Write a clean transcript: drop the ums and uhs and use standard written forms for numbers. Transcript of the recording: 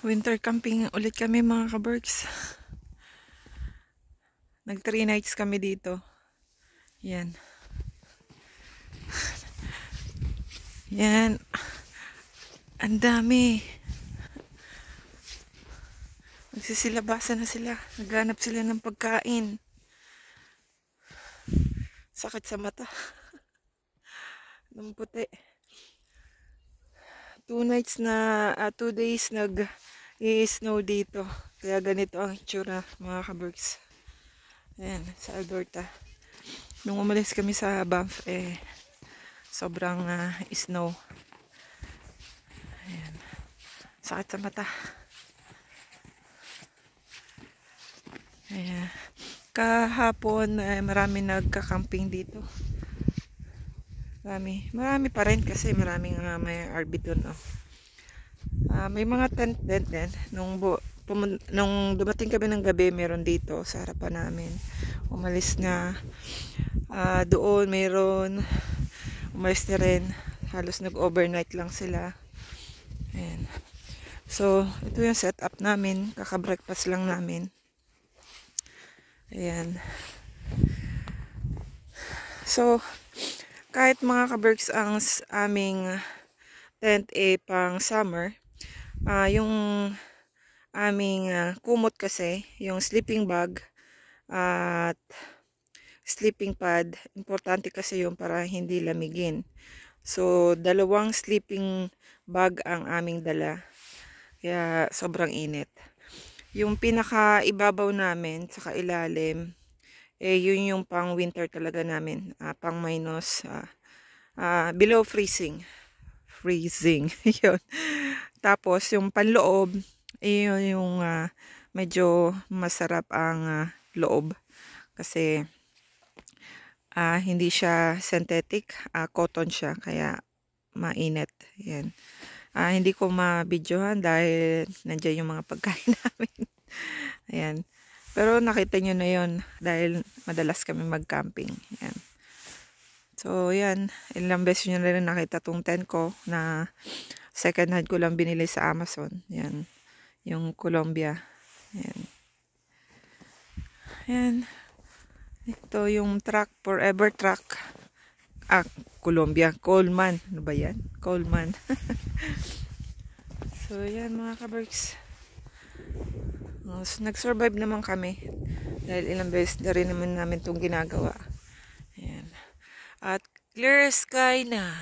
Winter camping ulit kami mga ka-berks. Nag 3 nights kami dito. Yan. Yan. Ang dami. Nagsisilabasan na sila. Naghanap sila ng pagkain. Sakit sa mata. Ng puti. 2 days nag-i-snow dito. Kaya ganito ang itsura mga ka-berks. Ayan, sa Alberta. Nung umalis kami sa Banff, sobrang snow. Ayan. Sakit sa mata. Ayan. Kahapon, marami nagka-camping dito. Marami pa rin kasi maraming may RV doon. Oh. May mga tent din. Nung dumating kami ng gabi, meron dito sa harapan namin. Umalis na. Doon meron. Umalis na rin. Halos nag-overnight lang sila. Ayan. So, ito yung setup namin. Kaka-breakfast lang namin. Ayan. So, kahit mga ka-berks ang aming tent pang summer, yung aming kumot kasi, yung sleeping bag at sleeping pad, importante kasi yung para hindi lamigin. So, 2 sleeping bag ang aming dala. Kaya sobrang init. Yung pinaka-ibabaw namin sa kailalim, yun yung pang winter talaga namin. Pang minus, below freezing. Yun. Tapos, yung panloob, yun yung medyo masarap ang loob. Kasi, hindi siya synthetic, cotton siya, kaya mainit. Yan. Hindi ko ma-videohan dahil nandiyan yung mga pagkain namin. Ayan. Pero nakita nyo na yon dahil madalas kami mag-camping. Yan. So, yan. Ilang beses nyo na rin nakita tong tent ko na second hand ko lang binili sa Amazon. Yan. Yung Columbia. Yan. Yan. Ito yung truck, Forever truck. Columbia. Coleman. Ano ba yan? Coleman. So, yan mga ka-berks. So, nag-survive naman kami. Dahil ilang beses na rin naman namin itong ginagawa. Ayan. At clear sky na.